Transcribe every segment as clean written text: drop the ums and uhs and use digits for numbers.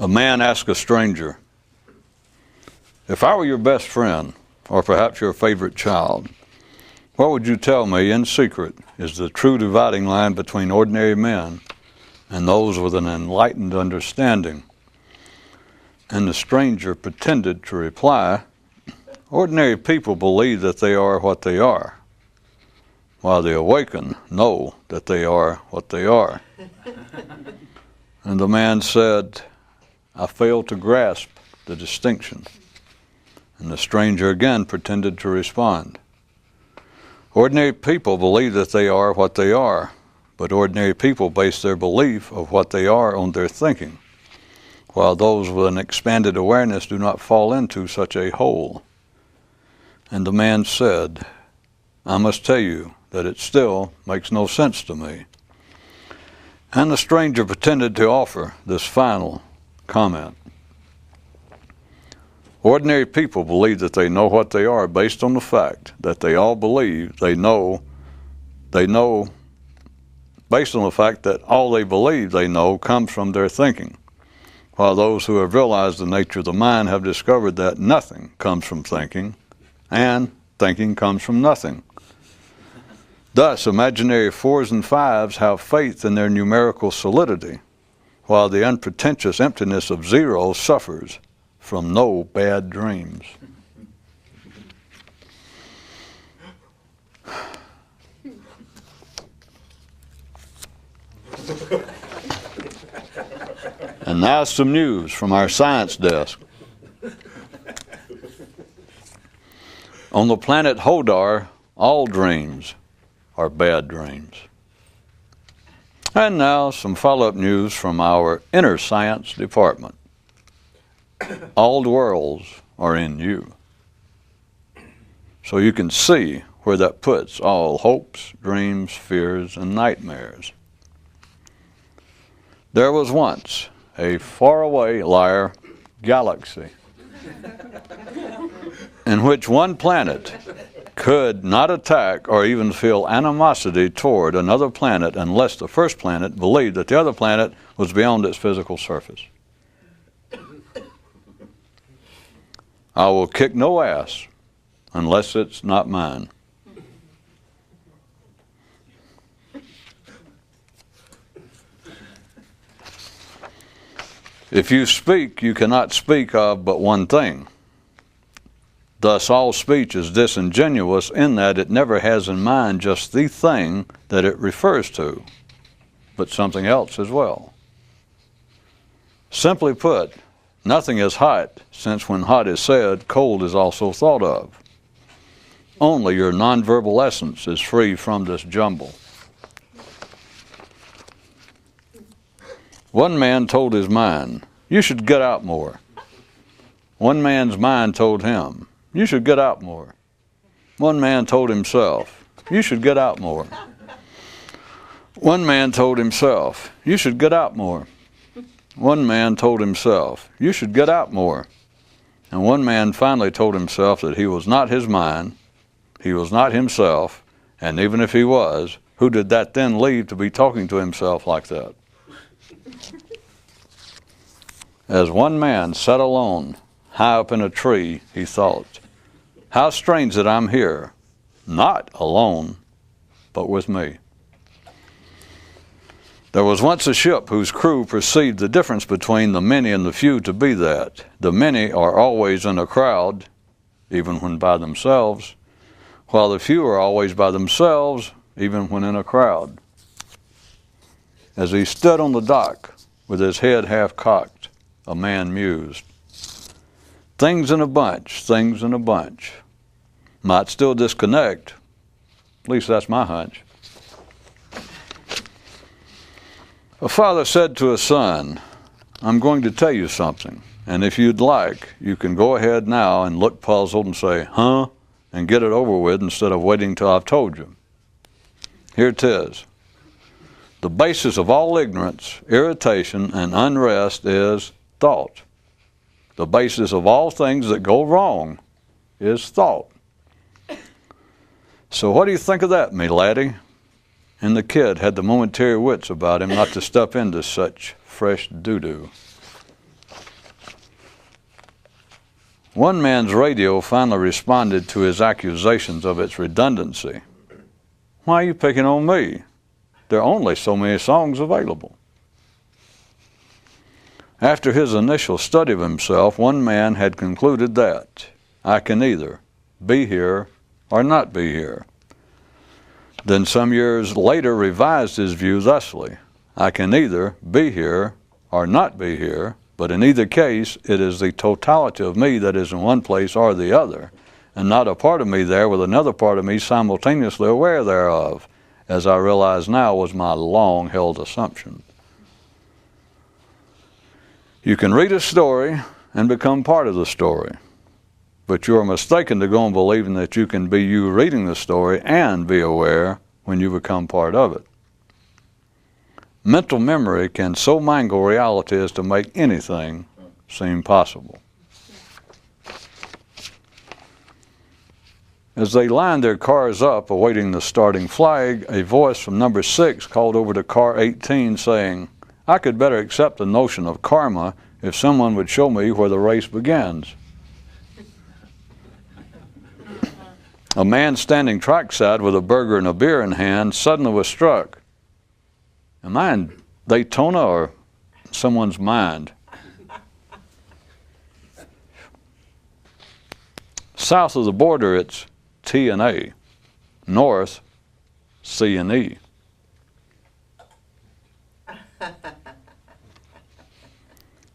A man asked a stranger, "If I were your best friend, or perhaps your favorite child, what would you tell me in secret is the true dividing line between ordinary men and those with an enlightened understanding?" And the stranger pretended to reply, "Ordinary people believe that they are what they are, while the awakened know that they are what they are." And the man said, "I fail to grasp the distinction." And the stranger again pretended to respond, "Ordinary people believe that they are what they are, but ordinary people base their belief of what they are on their thinking, while those with an expanded awareness do not fall into such a hole." And the man said, "I must tell you that it still makes no sense to me." And the stranger pretended to offer this final comment. Ordinary people believe that they know what they are based on the fact that they all believe they know, based on the fact that all they believe they know comes from their thinking, while those who have realized the nature of the mind have discovered that nothing comes from thinking, and thinking comes from nothing. Thus, imaginary 4s and 5s have faith in their numerical solidity, while the unpretentious emptiness of 0 suffers from no bad dreams. And now some news from our science desk. On the planet Hodar, all dreams are bad dreams. And now some follow-up news from our inner science department. All the worlds are in you. So you can see where that puts all hopes, dreams, fears, and nightmares. There was once a faraway liar galaxy in which one planet could not attack or even feel animosity toward another planet unless the first planet believed that the other planet was beyond its physical surface. I will kick no ass unless it's not mine. If you speak, you cannot speak of but one thing. Thus, all speech is disingenuous in that it never has in mind just the thing that it refers to, but something else as well. Simply put, nothing is hot, since when hot is said, cold is also thought of. Only your nonverbal essence is free from this jumble. One man told his mind, "You should get out more." One man's mind told him, "You should get out more." One man told himself, "You should get out more." One man told himself, "You should get out more." One man told himself, "You should get out more." And one man finally told himself that he was not his mind, he was not himself, and even if he was, who did that then leave to be talking to himself like that? As one man sat alone, high up in a tree, he thought, "How strange that I'm here, not alone, but with me." There was once a ship whose crew perceived the difference between the many and the few to be that the many are always in a crowd, even when by themselves, while the few are always by themselves, even when in a crowd. As he stood on the dock with his head half cocked, a man mused, "Things in a bunch, things in a bunch. Might still disconnect, at least that's my hunch." A father said to a son, "I'm going to tell you something, and if you'd like, you can go ahead now and look puzzled and say, 'Huh?' and get it over with instead of waiting till I've told you. Here it is. The basis of all ignorance, irritation, and unrest is thought. The basis of all things that go wrong is thought. So what do you think of that, me laddie?" And the kid had the momentary wits about him not to step into such fresh doo-doo. One man's radio finally responded to his accusations of its redundancy. Why are you picking on me? There are only so many songs available. After his initial study of himself, one man had concluded that I can either be here or not be here. Then some years later revised his view thusly: I can either be here or not be here, but in either case it is the totality of me that is in one place or the other, and not a part of me there with another part of me simultaneously aware thereof, as I realize now was my long-held assumption. You can read a story and become part of the story, but you are mistaken to go on believing that you can be you reading the story and be aware when you become part of it. Mental memory can so mangle reality as to make anything seem possible. As they lined their cars up awaiting the starting flag, a voice from number 6 called over to car 18 saying, I could better accept the notion of karma if someone would show me where the race begins. A man standing trackside with a burger and a beer in hand suddenly was struck. Am I in Daytona or someone's mind? South of the border, it's T and A. North, C and E.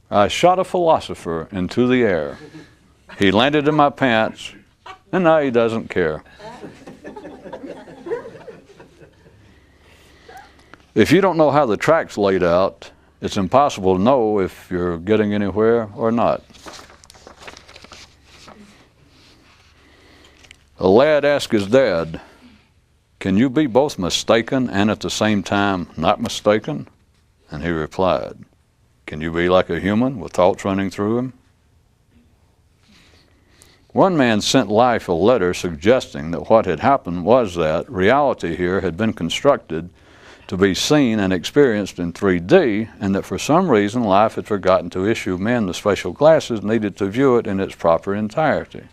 I shot a philosopher into the air. He landed in my pants, and now he doesn't care. If you don't know how the track's laid out, it's impossible to know if you're getting anywhere or not. A lad asked his dad, can you be both mistaken and at the same time not mistaken? And he replied, can you be like a human with thoughts running through him? One man sent Life a letter suggesting that what had happened was that reality here had been constructed to be seen and experienced in 3D, and that for some reason Life had forgotten to issue men the special glasses needed to view it in its proper entirety.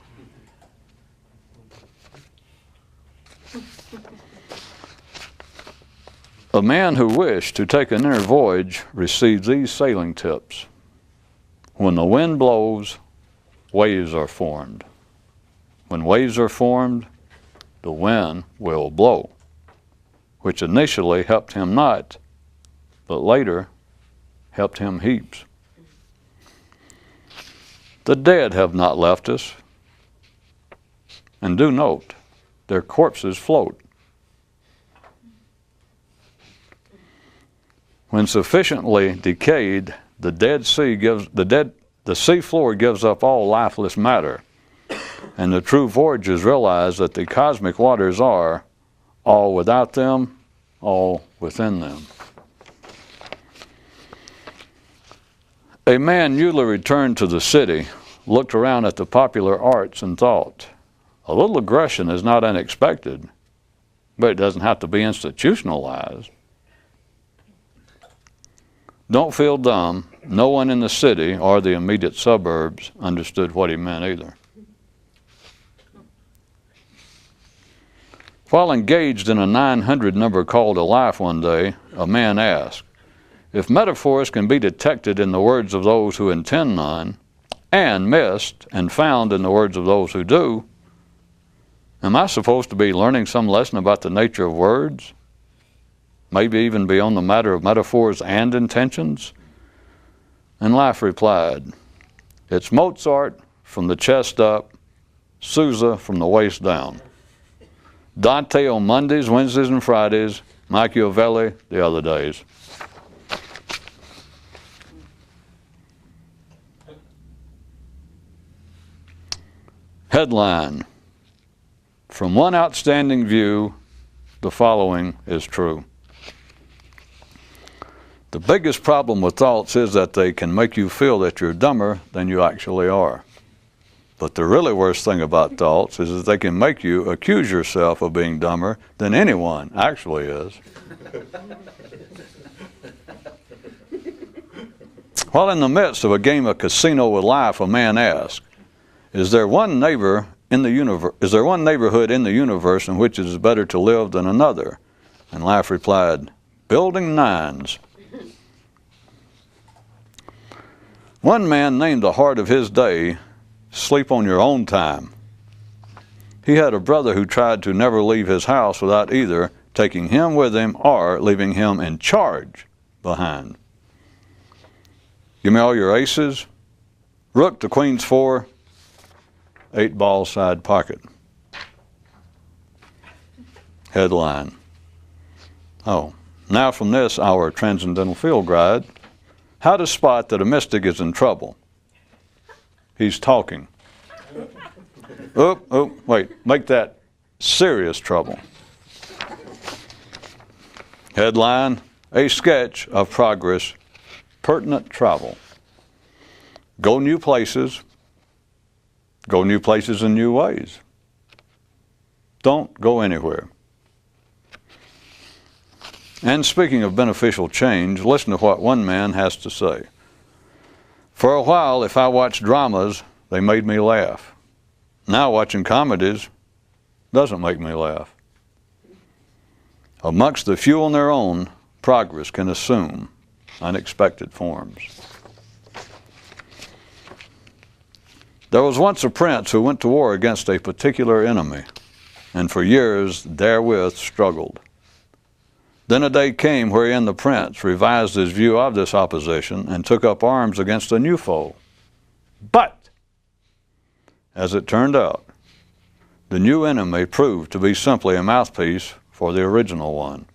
A man who wished to take an inner voyage received these sailing tips. When the wind blows, waves are formed. When waves are formed, the wind will blow, which initially helped him not, but later helped him heaps. The dead have not left us, and do note, their corpses float. When sufficiently decayed, the sea floor gives up all lifeless matter, and the true voyagers realize that the cosmic waters are all without them, all within them. A man newly returned to the city looked around at the popular arts and thought, a little aggression is not unexpected, but it doesn't have to be institutionalized. Don't feel dumb. No one in the city or the immediate suburbs understood what he meant either. While engaged in a 900 number call to life one day, a man asked, if metaphors can be detected in the words of those who intend none, and missed and found in the words of those who do, am I supposed to be learning some lesson about the nature of words? Maybe even beyond the matter of metaphors and intentions? And Life replied, it's Mozart from the chest up, Sousa from the waist down. Dante on Mondays, Wednesdays, and Fridays, Machiavelli the other days. Headline, from one outstanding view, the following is true. The biggest problem with thoughts is that they can make you feel that you're dumber than you actually are. But the really worst thing about thoughts is that they can make you accuse yourself of being dumber than anyone actually is. While in the midst of a game of casino with life, a man asked, Is there one neighborhood in the universe in which it is better to live than another? And Life replied, building nines. One man named the heart of his day, sleep on your own time. He had a brother who tried to never leave his house without either taking him with him or leaving him in charge behind. Give me all your aces. Rook to queen's 4, 8 ball side pocket. Headline. Oh, now from this, our transcendental field guide, how to spot that a mystic is in trouble. He's talking. Wait, make that serious trouble. Headline, a sketch of progress, pertinent travel. Go new places in new ways. Don't go anywhere. And speaking of beneficial change, listen to what one man has to say. For a while, if I watched dramas, they made me laugh. Now watching comedies doesn't make me laugh. Amongst the few on their own, progress can assume unexpected forms. There was once a prince who went to war against a particular enemy, and for years therewith struggled. Then a day came wherein the prince revised his view of this opposition and took up arms against a new foe. But, as it turned out, the new enemy proved to be simply a mouthpiece for the original one.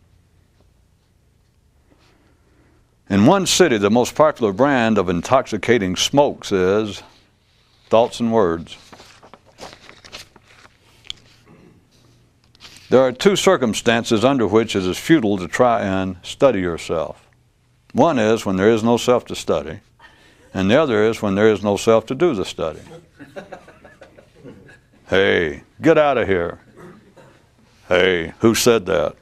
In one city, the most popular brand of intoxicating smokes is thoughts and words. There are two circumstances under which it is futile to try and study yourself. One is when there is no self to study, and the other is when there is no self to do the study. Hey, get out of here. Hey, who said that?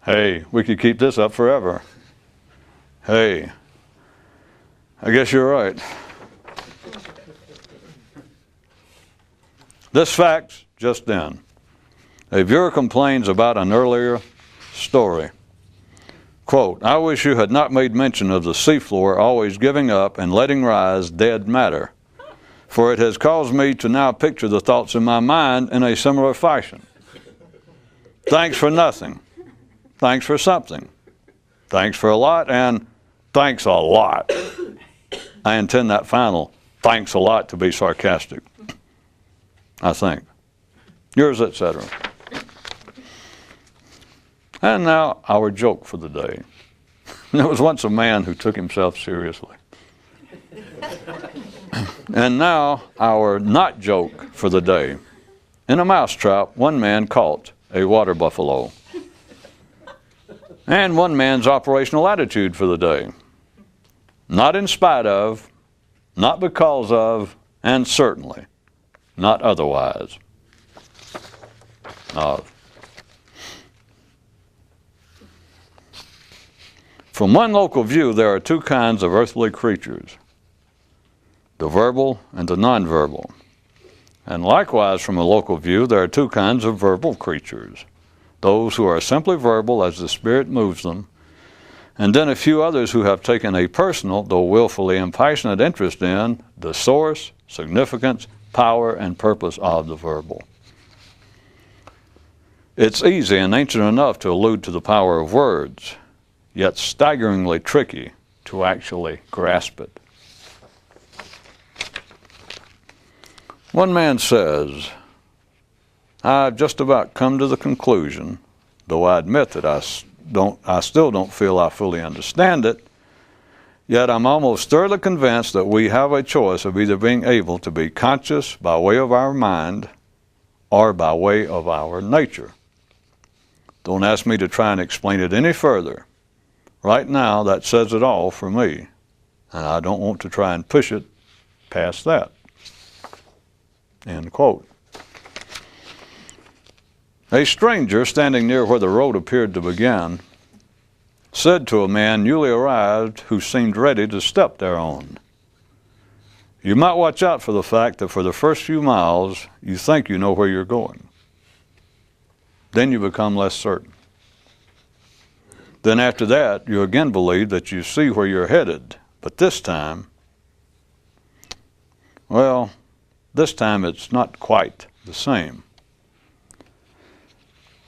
Hey, we could keep this up forever. Hey, I guess you're right. This fact just in. A viewer complains about an earlier story. Quote, I wish you had not made mention of the seafloor always giving up and letting rise dead matter, for it has caused me to now picture the thoughts in my mind in a similar fashion. Thanks for nothing. Thanks for something. Thanks for a lot, and thanks a lot. I intend that final thanks a lot to be sarcastic, I think. Yours, etc. And now our joke for the day. There was once a man who took himself seriously. And now our not joke for the day. In a mousetrap, one man caught a water buffalo. And one man's operational attitude for the day. Not in spite of, not because of, and certainly not otherwise of. From one local view, there are two kinds of earthly creatures, the verbal and the nonverbal. And likewise, from a local view, there are two kinds of verbal creatures, those who are simply verbal as the Spirit moves them, and then a few others who have taken a personal, though willfully impassionate interest in the source, significance, power, and purpose of the verbal. It's easy and ancient enough to allude to the power of words, yet staggeringly tricky to actually grasp it. One man says, I've just about come to the conclusion, though I admit that I still don't feel I fully understand it, yet I'm almost thoroughly convinced that we have a choice of either being able to be conscious by way of our mind or by way of our nature. Don't ask me to try and explain it any further. Right now, that says it all for me, and I don't want to try and push it past that. End quote. A stranger standing near where the road appeared to begin said to a man newly arrived who seemed ready to step thereon, You might watch out for the fact that for the first few miles, you think you know where you're going. Then you become less certain. Then after that, you again believe that you see where you're headed. But this time, well, this time it's not quite the same.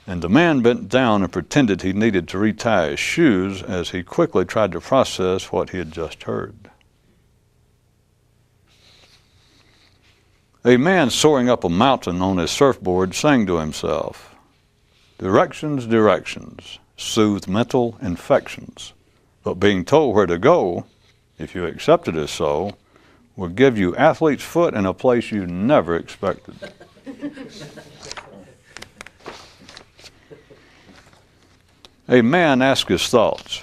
And the man bent down and pretended he needed to retie his shoes as he quickly tried to process what he had just heard. A man soaring up a mountain on his surfboard sang to himself, "Directions, directions, soothe mental infections, but being told where to go, if you accept it as so, will give you athlete's foot in a place you never expected." A man asked his thoughts,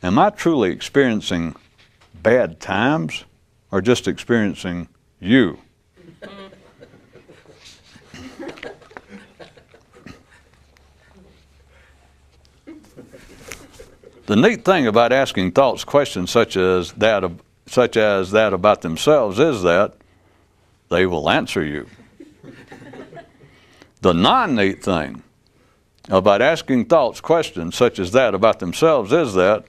"Am I truly experiencing bad times or just experiencing you?" The neat thing about asking thoughts questions such as that about themselves is that they will answer you. The non-neat thing about asking thoughts questions such as that about themselves is that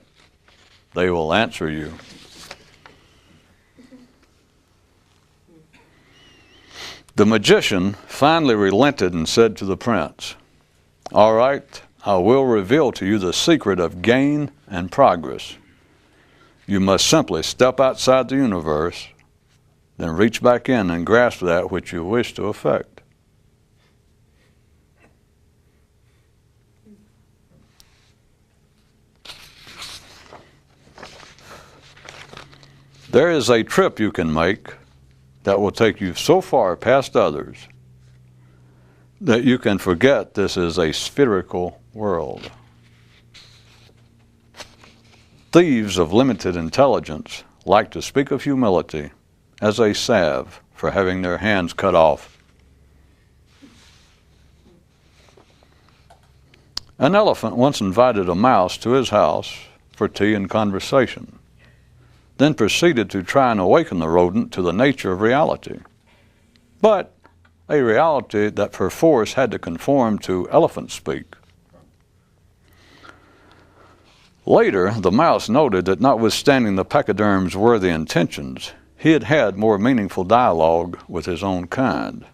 they will answer you. The magician finally relented and said to the prince, "All right, I will reveal to you the secret of gain and progress. You must simply step outside the universe, then reach back in and grasp that which you wish to affect." There is a trip you can make that will take you so far past others that you can forget this is a spherical world. Thieves of limited intelligence like to speak of humility as a salve for having their hands cut off. An elephant once invited a mouse to his house for tea and conversation, then proceeded to try and awaken the rodent to the nature of reality. But a reality that perforce had to conform to elephant speak. Later, the mouse noted that notwithstanding the pachyderm's worthy intentions, he had had more meaningful dialogue with his own kind,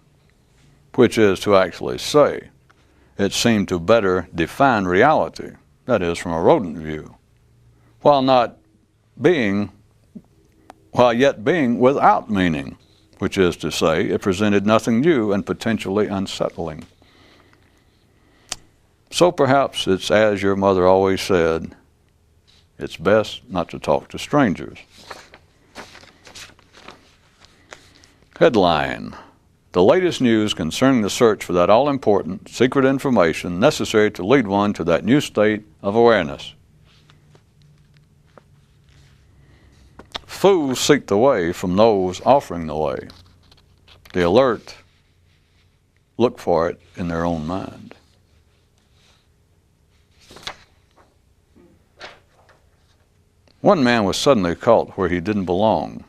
which is to actually say, it seemed to better define reality, that is, from a rodent view, while yet being without meaning, which is to say, it presented nothing new and potentially unsettling. So perhaps it's as your mother always said, it's best not to talk to strangers. Headline: The latest news concerning the search for that all-important secret information necessary to lead one to that new state of awareness. Fools seek the way from those offering the way. The alert look for it in their own mind. One man was suddenly caught where he didn't belong,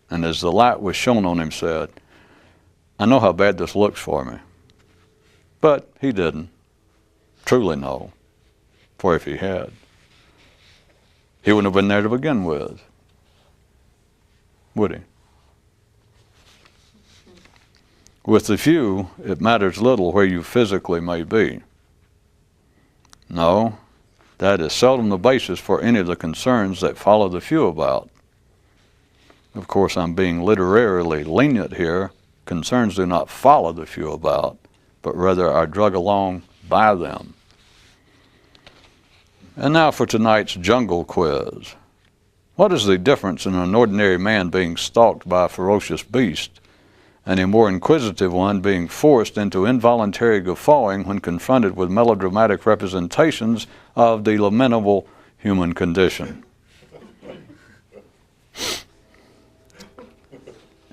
and as the light was shone on him said, "I know how bad this looks for me." But he didn't truly know, for if he had, he wouldn't have been there to begin with, would he? With the few, it matters little where you physically may be. No, that is seldom the basis for any of the concerns that follow the few about. Of course, I'm being literarily lenient here. Concerns do not follow the few about, but rather are dragged along by them. And now for tonight's jungle quiz. What is the difference in an ordinary man being stalked by a ferocious beast and a more inquisitive one being forced into involuntary guffawing when confronted with melodramatic representations of the lamentable human condition?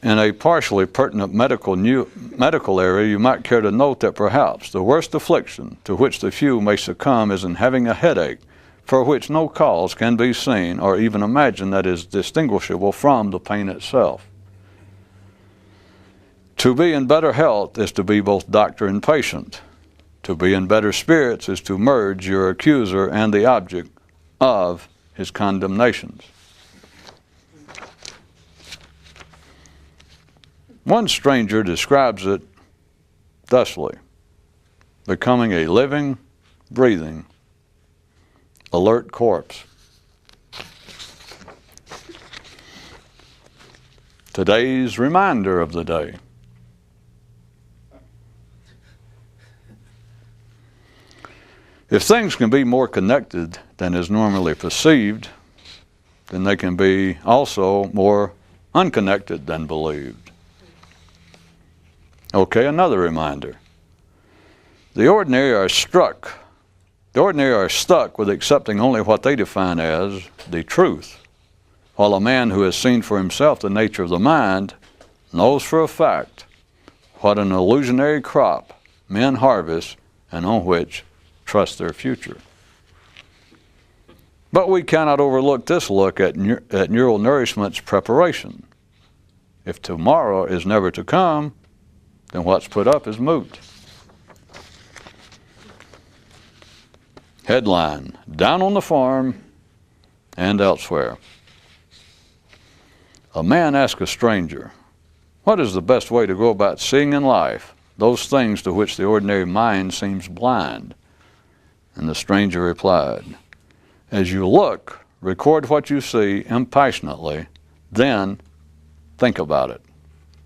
In a partially pertinent medical area, you might care to note that perhaps the worst affliction to which the few may succumb is in having a headache for which no cause can be seen or even imagined that is distinguishable from the pain itself. To be in better health is to be both doctor and patient. To be in better spirits is to merge your accuser and the object of his condemnations. One stranger describes it thusly: becoming a living, breathing, alert corpse. Today's reminder of the day. If things can be more connected than is normally perceived, then they can be also more unconnected than believed. Okay, another reminder. The ordinary are stuck with accepting only what they define as the truth, while a man who has seen for himself the nature of the mind knows for a fact what an illusionary crop men harvest and on which trust their future. But we cannot overlook this look at neural nourishment's preparation. If tomorrow is never to come, then what's put up is moot. Headline: down on the farm and elsewhere. A man asked a stranger, "What is the best way to go about seeing in life those things to which the ordinary mind seems blind?" And the stranger replied, "As you look, record what you see impassionately, then think about it.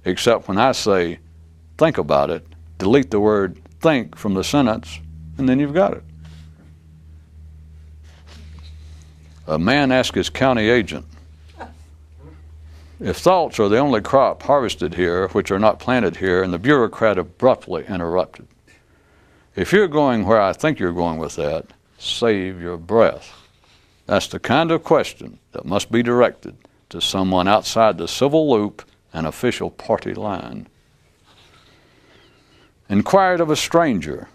Except when I say think about it, delete the word think from the sentence, and then you've got it." A man asked his county agent, "If thoughts are the only crop harvested here which are not planted here," and the bureaucrat abruptly interrupted, "If you're going where I think you're going with that, save your breath. That's the kind of question that must be directed to someone outside the civil loop and official party line." Inquired of a stranger,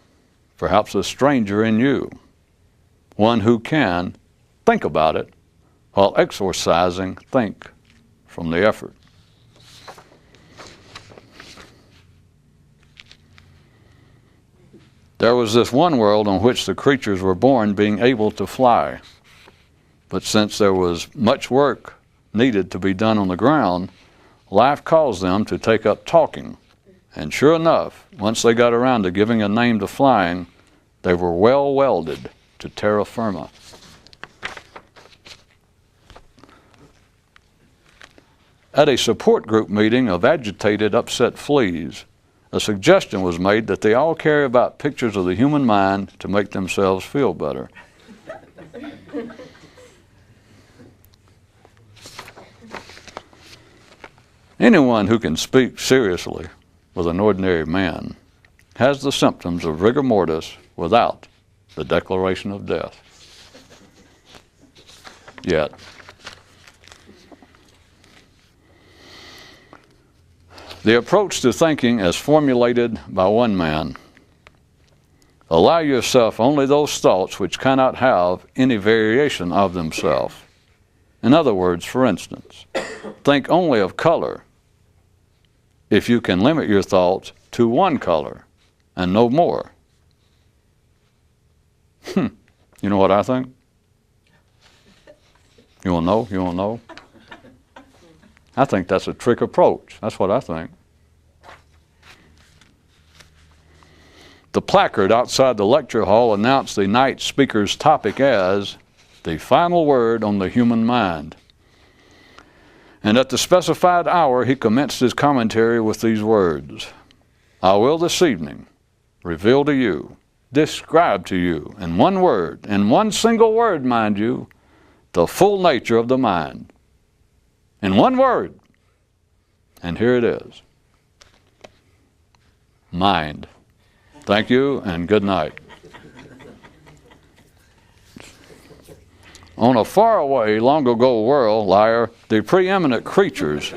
perhaps a stranger in you, one who can think about it while exorcising think from the effort. There was this one world on which the creatures were born being able to fly. But since there was much work needed to be done on the ground, life caused them to take up talking. And sure enough, once they got around to giving a name to flying, they were well welded to terra firma. At a support group meeting of agitated, upset fleas, a suggestion was made that they all carry about pictures of the human mind to make themselves feel better. Anyone who can speak seriously with an ordinary man has the symptoms of rigor mortis without the declaration of death. Yet, the approach to thinking as formulated by one man: allow yourself only those thoughts which cannot have any variation of themselves. In other words, for instance, think only of color if you can limit your thoughts to one color and no more. You know what I think? You want to know? You want to know? I think that's a trick approach. That's what I think. The placard outside the lecture hall announced the night speaker's topic as the final word on the human mind. And at the specified hour, he commenced his commentary with these words: "I will this evening reveal to you, describe to you in one word, in one single word, mind you, the full nature of the mind. In one word." And here it is: mind. Thank you and good night. On a faraway, long ago world, liar, the preeminent creatures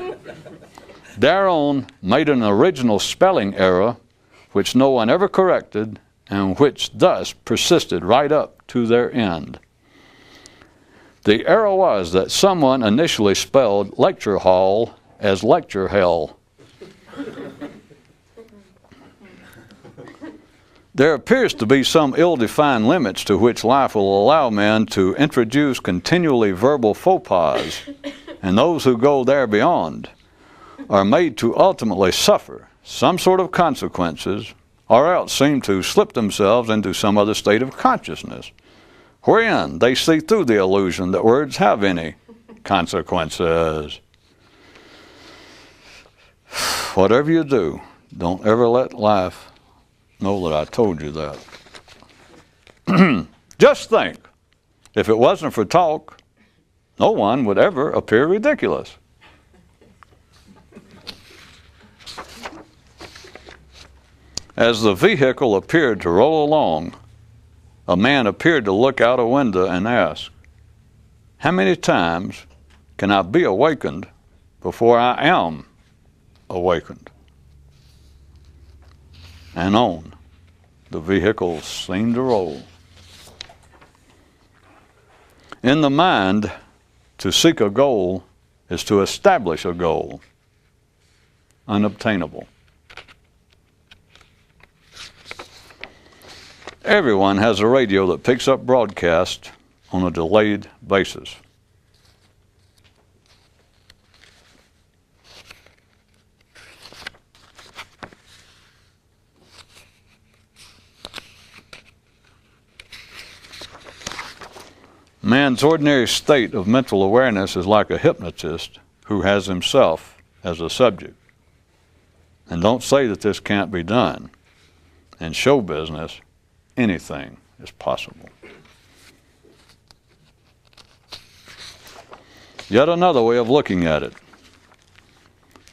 thereon made an original spelling error which no one ever corrected and which thus persisted right up to their end. The error was that someone initially spelled lecture hall as lecture hell. There appears to be some ill-defined limits to which life will allow man to introduce continually verbal faux pas, and those who go there beyond are made to ultimately suffer some sort of consequences, or else seem to slip themselves into some other state of consciousness, wherein they see through the illusion that words have any consequences. Whatever you do, don't ever let life know that I told you that. Just think, if it wasn't for talk, no one would ever appear ridiculous. As the vehicle appeared to roll along, a man appeared to look out a window and ask, "How many times can I be awakened before I am awakened?" And on the vehicle seemed to roll. In the mind, to seek a goal is to establish a goal, unobtainable. Everyone has a radio that picks up broadcasts on a delayed basis. Man's ordinary state of mental awareness is like a hypnotist who has himself as a subject. And don't say that this can't be done. In show business, anything is possible. Yet another way of looking at it.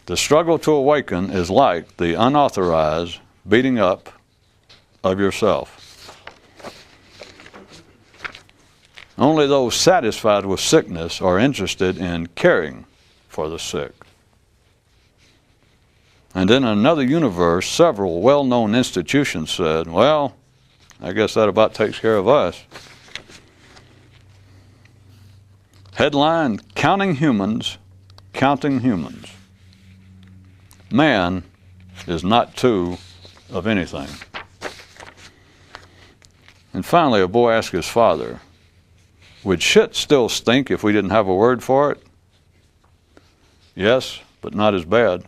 The struggle to awaken is like the unauthorized beating up of yourself. Only those satisfied with sickness are interested in caring for the sick. And in another universe, several well-known institutions said, "Well, I guess that about takes care of us." Headline, "Counting Humans, Counting Humans." Man is not two of anything. And finally, a boy asked his father, "Would shit still stink if we didn't have a word for it?" "Yes, but not as bad."